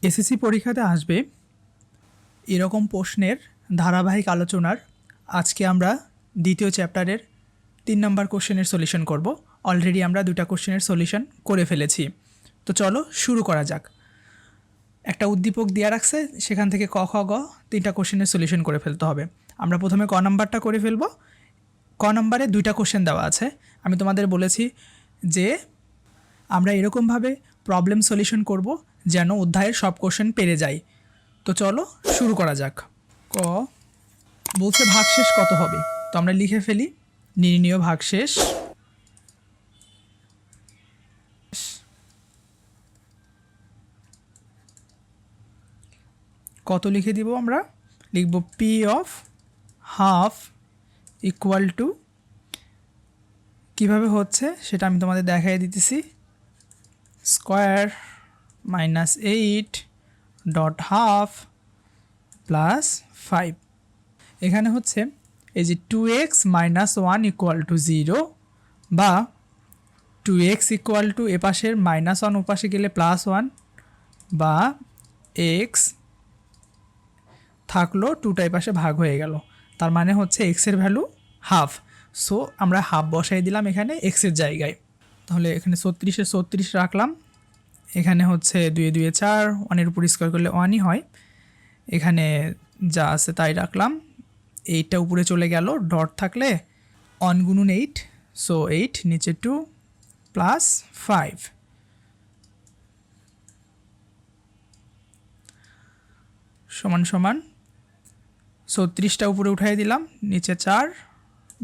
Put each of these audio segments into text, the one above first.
SSC পরীক্ষাতে আসবে এরকম প্রশ্নের ধারাবাহিক আলোচনার আজকে আমরা দ্বিতীয় চ্যাপ্টারের ৩ নম্বর কোশ্চেনের সলিউশন করব। অলরেডি আমরা 2টা কোশ্চেনের সলিউশন করে ফেলেছি। তো চলো শুরু করা যাক। একটা উদ্দীপক দেওয়া রাখছে, সেখান থেকে ক খ গ 3টা কোশ্চেনের সলিউশন করে ফেলতে হবে। আমরা প্রথমে ক নাম্বারটা করে ফেলব। ক নাম্বারে 2টা কোশ্চেন দেওয়া আছে। আমি তোমাদের বলেছি যে আমরা এরকমভাবে প্রবলেম সলিউশন করব যেন অধ্যায়ের সব কোশ্চেন পেরে যাই। তো চলো শুরু করা যাক। ক বলছে ভাগশেষ কত হবে, তো আমরা লিখে ফেলি নির্ণীয় ভাগশেষ কত লিখে দিব। আমরা লিখব P of half equal to, কীভাবে হচ্ছে সেটা আমি তোমাদের দেখাই দিতেছি, square minus 8 dot half plus 5। এখানে হচ্ছে এই যে 2x মাইনাস 1 ইকুয়াল টু 0 বা 2x ইকুয়াল টু এপাশের মাইনাস 1 ওপাশে গেলে প্লাস 1 বা x থাকলো 2টা এপাশে ভাগ হয়ে গেল, তার মানে হচ্ছে এক্সের ভ্যালু হাফ। সো আমরা হাফ বসাই দিলাম এখানে এক্সের জায়গায়। তাহলে এখানে 36-এ 36 রাখলাম, এখানে হচ্ছে 2 2 4, 1-এর উপর স্কোয়ার করলে 1ই হয়, এখানে যা আছে তাই রাখলাম। 8টা উপরে চলে গেল, ডট থাকলে 1 গুণুন 8, সো 8 নিচে 2 প্লাস 5 সমান সমান 36টা উপরে উঠাই দিলাম, নিচে 4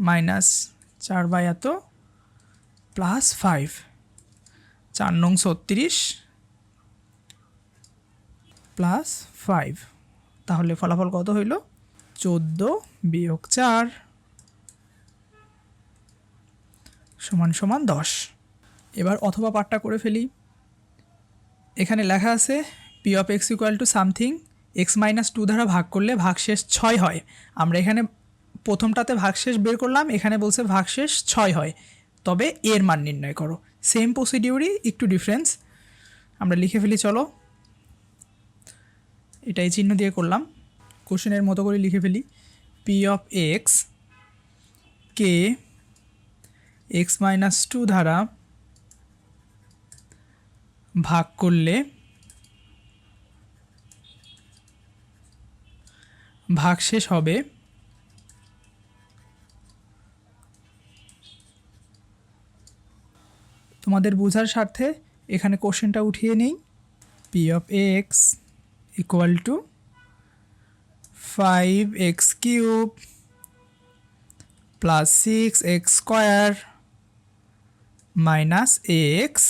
মাইনাস 4 বাই এত প্লাস 5, 4 নং 36 প্লাস 5। তাহলে ফলাফল কত হইল? 14 বিয়োগ 4 সমান সমান 10। এবার অথবা পার্টটা করে ফেলি। এখানে লেখা আছে P of x equal to something x minus 2 দ্বারা ভাগ করলে ভাগশেষ 6 হয়। আমরা এখানে প্রথমটাতে ভাগশেষ বের করলাম, এখানে বলছে ভাগশেষ 6 হয়, তবে এর মান নির্ণয় করো। সেম প্রসিডিউরই, একটু ডিফারেন্স। আমরা লিখে ফেলি, চলো এটাই চিহ্ন দিয়ে করলাম, কোশ্চেনের মতো করে লিখে ফেলি। P of x K x minus 2 দ্বারা ভাগ করলে ভাগশেষ হবে তোমাদের বোঝার স্বার্থে এখানে কোশ্চেনটা উঠিয়ে নেই। P of x equal to 5x cube plus 6x square minus x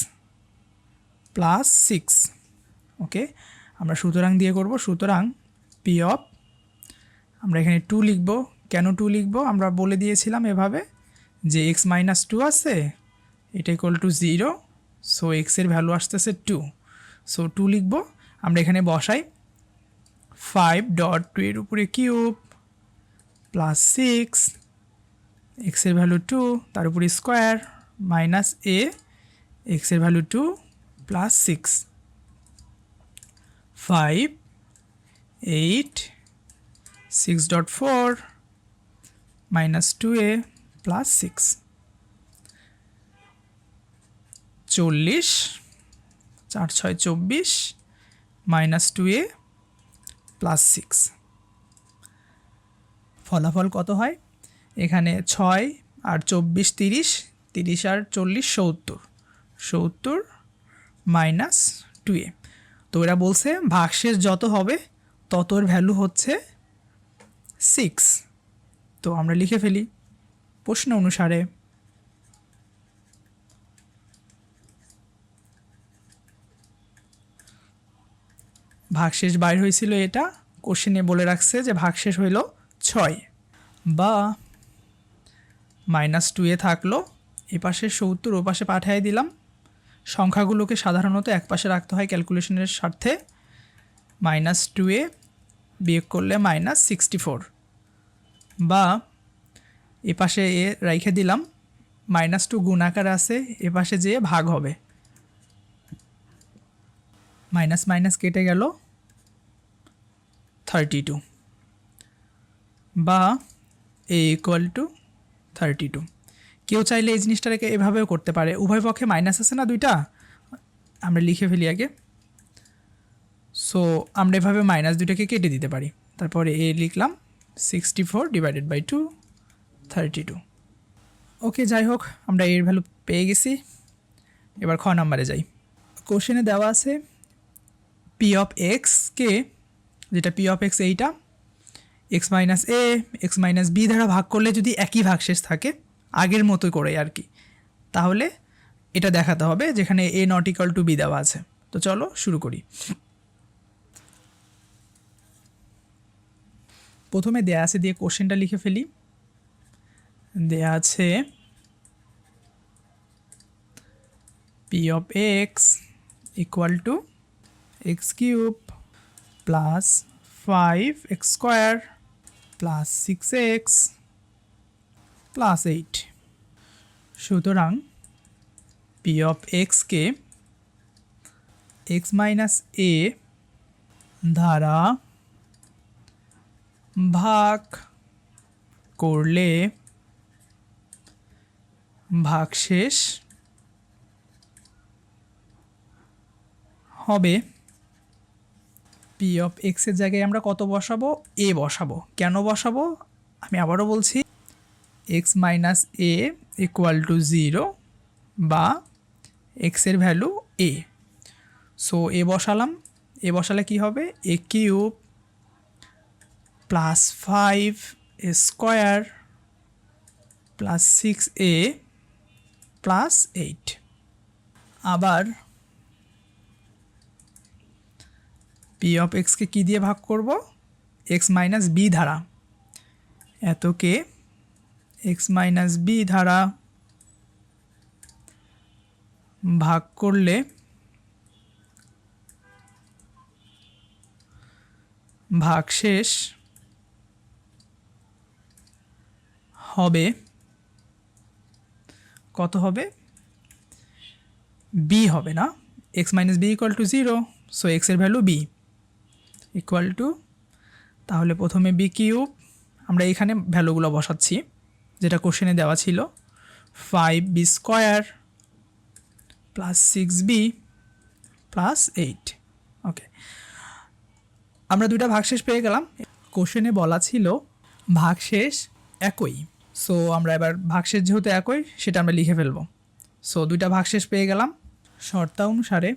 plus 6। ওকে, আমরা সুতরাং দিয়ে করব। সুতরাং পি অফ, আমরা এখানে 2 লিখব। কেন 2 লিখব? আমরা বলে দিয়েছিলাম এভাবে যে x মাইনাস 2 আছে, এটা ইকুয়াল টু 0, সো এক্সের ভ্যালু আসতেছে 2, সো 2 লিখব। আমরা এখানে বসাই 5 ডট 2 এর উপরে কিউব প্লাস 6, এক্সের ভ্যালু 2 তার উপরে স্কোয়ার মাইনাস এ এক্সের value 2 plus 6, 5 8 6 dot 4 minus 2a plus 6, 40 4 6 24 minus 2a plus 6। ফলাফল কত হয়? এখানে 6 আর 24 30, 30 আর 40 70, 70 মাইনাস 2a। তো এরা বলছে ভাগশেষ যত হবে ততর ভ্যালু হচ্ছে 6। তো আমরা লিখে ফেলি প্রশ্ন অনুসারে ভাগশেষ বাইর হয়েছিল, এটা কোশ্চেনে বলে রাখছে যে ভাগশেষ হইল 6 বা মাইনাস 2a থাকলো, এপাশে 70 ওপাশে পাঠিয়ে দিলাম। সংখ্যাগুলোকে সাধারণত একপাশে রাখতে হয় ক্যালকুলেশনের স্বার্থে। মাইনাস 2a বিয়োগ করলে মাইনাস 64 বা এপাশে এ রেখে দিলাম, -2 গুণ আকারে আছে, এপাশে যেয়ে ভাগ হবে। মাইনাস মাইনাস কেটে গেল 32 বা a ইকুয়াল টু 32। কেউ চাইলে এই জিনিসটাকে এভাবেও করতে পারে, উভয় পক্ষে মাইনাস আছে না দুইটা, আমরা লিখে ফেলি আগে। সো আমরা এভাবে মাইনাস দুইটাকে কেটে দিতে পারি, তারপরে a লিখলাম 64 ডিভাইডেড বাই 2 32। ওকে, যাই হোক আমরা এর ভ্যালু পেয়ে গেছি। এবার খ নাম্বারে যাই। কোশ্চেনে দেওয়া আছে পি অফ এক্সকে, যেটা পি অফ এক্স এইটা এক্স মাইনাস এ এক্স মাইনাস বি দ্বারা ভাগ করলে যদি একই ভাগশেষ থাকে আগের মতো করে আর কি, তাহলে এটা দেখাতে হবে যেখানে এ নট ইকুয়াল টু বি দেওয়া আছে। তো চলো শুরু করি। প্রথমে দেয়া আছে দিয়ে কোশ্চেনটা লিখে ফেলি। দেয়া আছে P of x equal to x cube plus 5x square plus 6x plus 8। সুতরাং পি অফ এক্সকে এক্স মাইনাস এ দ্বারা ভাগ করলে ভাগশেষ হবে। পি অফ এক্সের জায়গায় আমরা কত বসাবো? এ বসাবো। কেন বসাবো আমি আবারও বলছি, x minus A equal to 0 বা এক্সের ভ্যালু এ। সো এ বসালাম, এ বসালে কি হবে? এ কিউব প্লাস 5 এ স্কোয়ার প্লাস 6a প্লাস 8। আবার পি অফ এক্সকে কী দিয়ে ভাগ করব? এক্স মাইনাস বি ধারা। এতকে এক্স মাইনাস বি ধারা ভাগ করলে ভাগশেষ হবে কত হবে? বি হবে না? X minus B equal to 0, so এক্সের ভ্যালু বি ইকুয়াল টু, তাহলে প্রথমে বি কিউব, আমরা এখানে ভ্যালুগুলো বসাচ্ছি যেটা কোশ্চেনে দেওয়া ছিল, 5b square plus 6b plus 8। ওকে, আমরা দুইটা ভাগশেষ পেয়ে গেলাম। কোশ্চেনে বলা ছিল ভাগশেষ একই, সো আমরা এবার ভাগশেষ যেহেতু একই সেটা আমরা লিখে ফেলবো। সো দুইটা ভাগশেষ পেয়ে গেলাম। শর্তানুসারে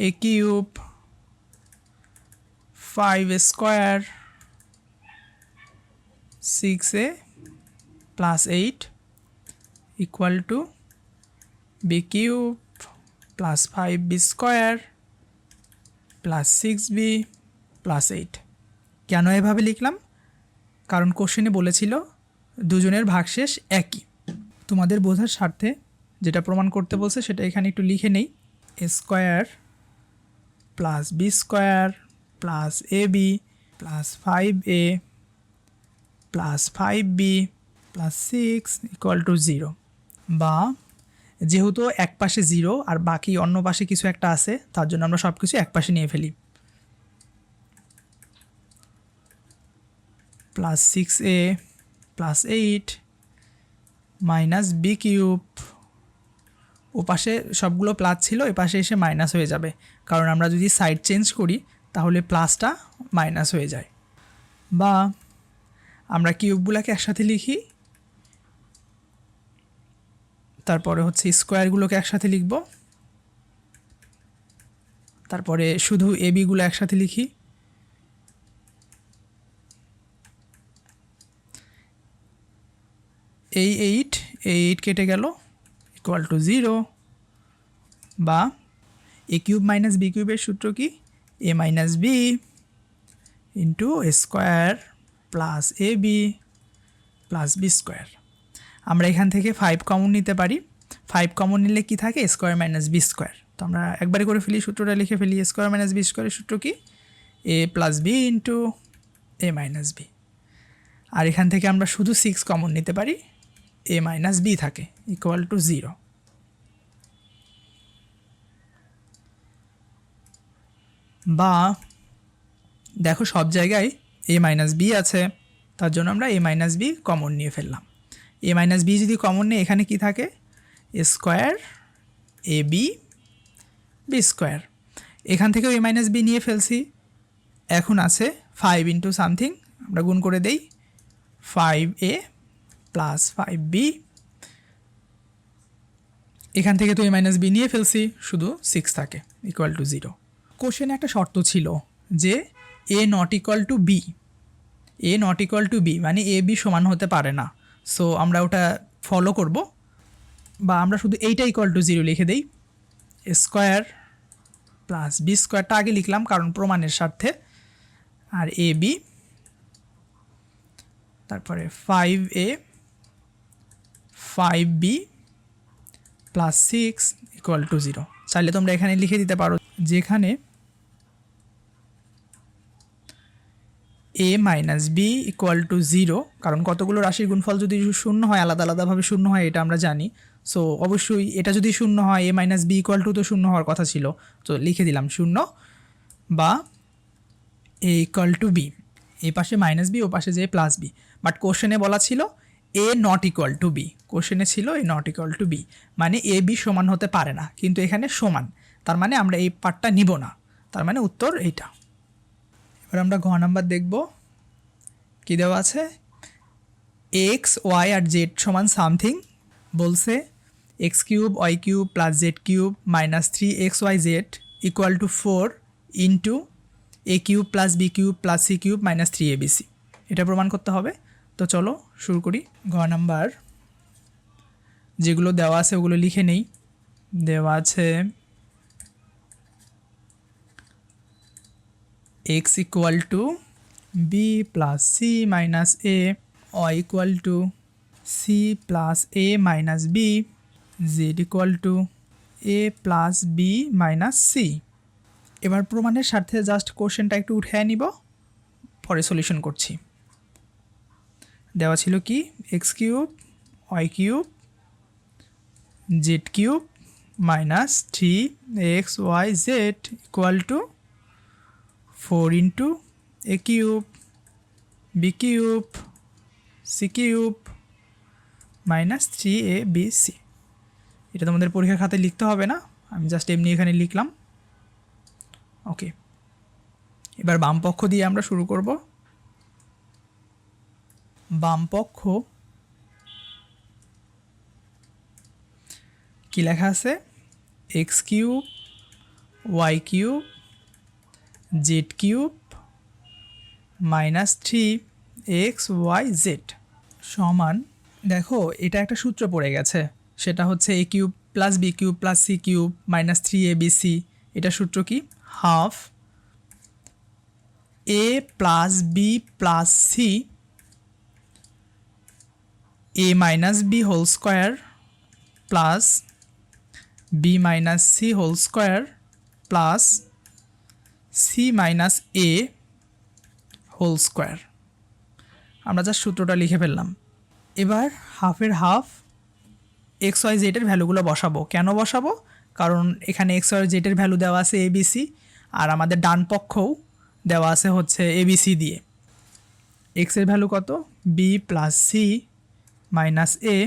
A cube 5 square 6a plus 8 equal to B cube plus 5b square plus 6b plus 8। কেন এভাবে লিখলাম? কারণ কোশ্চেনে বলেছিল দুজনের ভাগশেষ একই। তোমাদের বোঝার স্বার্থে যেটা প্রমাণ করতে বলছে সেটা এখানে একটু লিখে নেই। A square plus B square plus A B plus 5a plus 5b plus 6 equal to 0, বা যেহেতু এক পাশে 0 আর বাকি অন্য পাশে কিছু একটা আছে তার জন্য আমরা সব কিছু এক পাশে নিয়ে ফেলি। Plus 6a plus 8 minus B cube, ও পাশে সবগুলো প্লাস ছিল, এ পাশে এসে মাইনাস হয়ে যাবে, কারণ আমরা যদি সাইড চেঞ্জ করি তাহলে প্লাসটা মাইনাস হয়ে যায়। বা আমরা কিউবগুলোকে একসাথে লিখি, তারপরে হচ্ছে স্কোয়ারগুলোকে একসাথে লিখব, তারপরে শুধু এ বিগুলো একসাথে লিখি। এই 8 কেটে গেল ইকুয়াল টু 0, বা এ কিউব মাইনাস বি কিউবের সূত্র কি? এ minus B into A square plus A B plus B square. আমরা এখান থেকে 5 কমন নিতে পারি। 5 কমন নিলে কি থাকে? এ স্কোয়ার মাইনাস বি স্কোয়ার। তো আমরা একবারে করে ফেলি, সূত্রটা লিখে ফেলি। এ স্কোয়ার মাইনাস বি স্কোয়ারের সূত্র কি? এ প্লাস বি ইন্টু এ মাইনাস বি। আর এখান থেকে আমরা শুধু 6 কমন নিতে পারি, এ মাইনাস বি থাকে ইকুয়াল টু 0। বা দেখো সব জায়গায় a মাইনাস বি আছে, তার জন্য আমরা a মাইনাস বি কমন নিয়ে ফেললাম। a মাইনাস বি যদি কমন নেই এখানে কি থাকে, a square A B B square. এখান থেকেও a মাইনাস বি নিয়ে ফেলছি, এখন আছে 5 ইন্টু সামথিং, আমরা গুণ করে দেই 5a প্লাস 5b। এখান থেকে তো a মাইনাস বি নিয়ে ফেলছি, শুধু 6 থাকে ইকুয়াল টু 0। কোশ্চেনে একটা শর্ত ছিল যে a not equal to B, A not equal to B মানে এ বি সমান হতে পারে না। সো আমরা ওটা ফলো করব, বা আমরা শুধু এইটা ইকুয়াল টু 0 লিখে দেই, এ স্কোয়ার প্লাস বি স্কোয়ারটা আগে লিখলাম কারণ প্রমাণের স্বার্থে, আর এ বি, তারপরে 5a 5b plus 6 equal to 0। চাইলে তোমরা এখানে লিখে দিতে পারো, যেখানে a minus B equal to 0, কারণ কতগুলো রাশির গুণফল যদি শূন্য হয়, আলাদা আলাদাভাবে শূন্য হয় এটা আমরা জানি। সো অবশ্যই এটা যদি শূন্য হয় a minus B equal to তো শূন্য হওয়ার কথা ছিল, তো লিখে দিলাম 0, বা a ইকুয়াল টু বি, এই পাশে মাইনাস বি ও পাশে যে প্লাস বি। বাট কোশ্চেনে বলা ছিল a not equal to B, কোশ্চেনে ছিল a not equal to B মানে a b সমান হতে পারে না, কিন্তু এখানে সমান, তার মানে আমরা এই পার্টটা নিব না, তার মানে উত্তর এইটা। এবার আমরা ঘ নাম্বার দেখব, কি দেওয়া আছে, এক্স ওয়াই আর জেড সমান সামথিং, বলছে X cube Y cube plus Z cube minus 3xyz equal to 4 into A cube plus B cube plus C cube minus 3abc। এটা প্রমাণ করতে হবে, তো চলো শুরু করি। ঘ নাম্বার যেগুলো দেওয়া আছে ওগুলো লিখে নেই। দেওয়া আছে x equal to B plus C minus A, y equal to C plus A minus B, Z equal to A plus B minus C. এবার প্রমাণের স্বার্থে জাস্ট কোশ্চেনটা একটু উঠে নিব, পরে সলিউশন করছি। দেওয়া ছিল কি, X cube Y cube Z cube minus 3xyz equal to 4 into A cube B cube C cube minus 3abc। এটা তোমাদের পরীক্ষার খাতায় লিখতে হবে না, আমি জাস্ট এমনি এখানে লিখলাম। ওকে, এবার বাম পক্ষ দিয়ে আমরা শুরু করব। বাম পক্ষ কি লেখা আছে, X cube Y cube Z cube minus 3xyz সমান, দেখো এটা একটা সূত্র পড়ে গেছে, সেটা হচ্ছে A cube plus B cube plus C cube minus 3abc। এটা সূত্র কি, half A plus B plus C A minus B whole square plus B minus C whole square plus C minus A whole square. আমরা just সূত্রটা লিখে ফেললাম। এবার হাফের half X Y জেডের ভ্যালুগুলো বসাবো। কেন বসাবো, কারণ এখানে এক্স ওয়াই জেডের ভ্যালু দেওয়া আছে এবিসি, আর আমাদের ডান পক্ষও দেওয়া আছে হচ্ছে এবিসি দিয়ে। এক্সের ভ্যালু কত, বি প্লাস সি মাইনাস এ,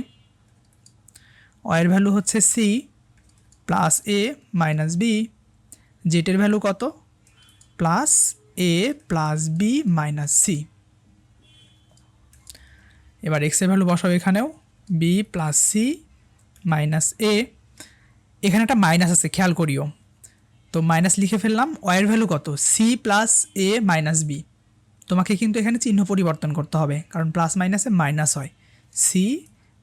ওয়াইয়ের ভ্যালু হচ্ছে C plus A minus B, জেটের value কত, প্লাস এ প্লাস বি মাইনাস সি। এবার এক্সের ভ্যালু বসাবো এখানেও, বি প্লাস সি মাইনাস এ, এখানে একটা মাইনাস আছে খেয়াল করিও, তো মাইনাস লিখে ফেললাম। ওয়াইয়ের ভ্যালু কত, C plus A minus B, তোমাকে কিন্তু এখানে চিহ্ন পরিবর্তন করতে হবে কারণ প্লাস মাইনাসে মাইনাস হয়, C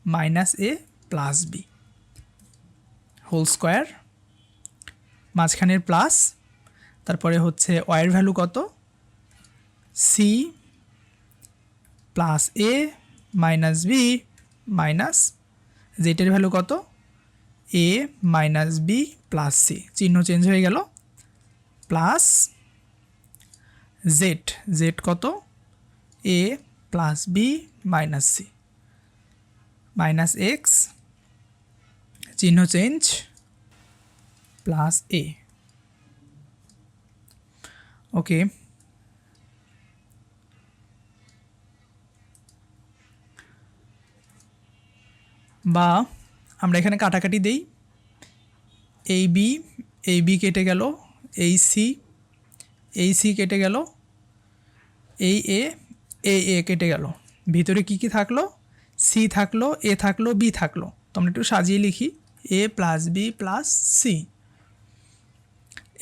minus A plus B whole square, মাঝখানের প্লাস, তারপরে হচ্ছে ওয়াইয়ের ভ্যালু কত, C plus A minus B minus জেটের ভ্যালু কত, A minus B plus C, চিহ্ন চেঞ্জ হয়ে গেল, প্লাস জেড, জেড কত, A plus B minus C minus X, চিহ্ন চেঞ্জ, প্লাস এ। ওকে, বা আমরা এখানে কাটাকাটি দেই, এই বি কেটে গেল, এই সি কেটে গেল, এই এ কেটে গেল, ভিতরে কি কি থাকলো, সি থাকলো, এ থাকলো, বি থাকলো। তো আমরা একটু সাজিয়ে লিখি, এ প্লাস বি প্লাস সি।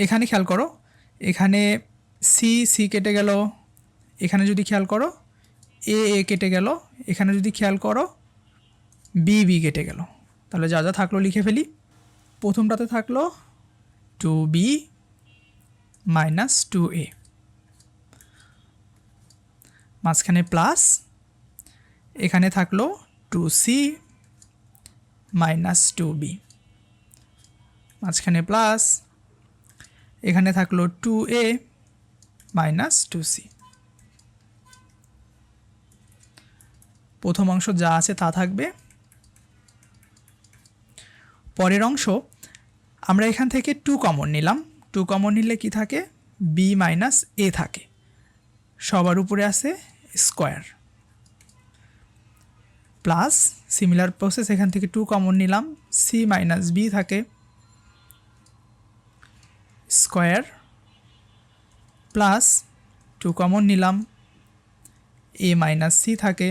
এখানে খেয়াল করো, এখানে সি কেটে গেল, এখানে যদি খেয়াল করো এ কেটে গেল, এখানে যদি খেয়াল করো বি কেটে গেল। তাহলে যা যা থাকলো লিখে ফেলি। প্রথমটাতে থাকলো 2b মাইনাস 2a, মাঝখানে প্লাস, এখানে থাকলো 2c মাইনাস 2b, মাঝখানে প্লাস, এখানে থাকলো 2a মাইনাস 2c। প্রথম অংশ যা আছে তা থাকবে। পরের অংশ আমরা এখান থেকে 2 কমন নিলাম, 2 কমন নিলে কি থাকে, b মাইনাস a থাকে, সবার উপরে আছে স্কোয়ার, প্লাস সিমিলার প্রসেস, এখান থেকে 2 কমন নিলাম, c মাইনাস b থাকে, স্কোয়ার, প্লাস 2 কমন নিলাম, a মাইনাস c থাকে,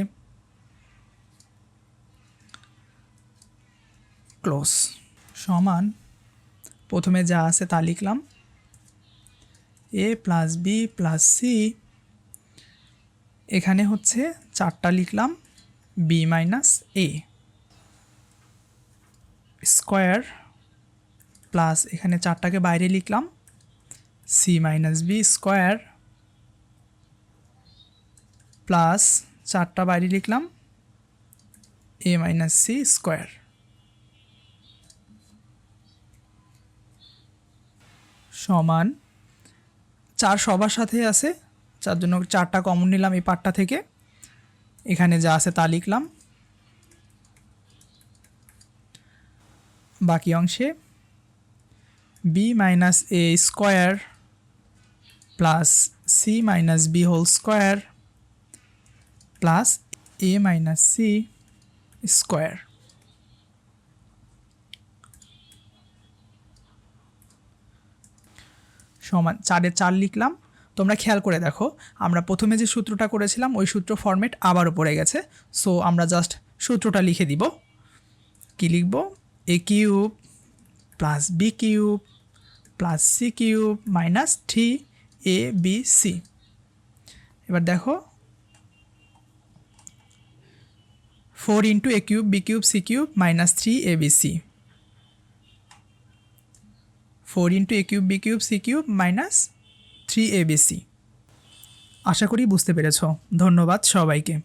ক্লোজ, সমান প্রথমে যা আছে তা লিখলাম, a plus B plus C, এখানে হচ্ছে 4টা লিখলাম, b minus A, square, plus এখানে 4টাকে বাইরে লিখলাম, c minus B square, plus 4টা বাইরে লিখলাম, a মাইনাস সি স্কোয়ার, সমান 4 সবার সাথে আছে, যার জন্য 4টা কমন নিলাম এই পার্টটা থেকে, এখানে যা আছে তা লিখলাম। বাকি অংশে b minus A square plus C minus B whole square plus A minus C square, সমান 4-এর 4 লিখলাম। তোমরা খেয়াল করে দেখো, আমরা প্রথমে যে সূত্রটা করেছিলাম ওই সূত্র ফরম্যাট আবারও পড়ে গেছে। সো আমরা জাস্ট সূত্রটা লিখে দিব। কি লিখব, A cube plus B cube plus C cube minus 3abc। এবার দেখো 4 into A cube B cube C cube minus 3abc, 4 into A cube B cube C cube minus 3abc। আশা করি বুঝতে পেরেছ। ধন্যবাদ সবাইকে।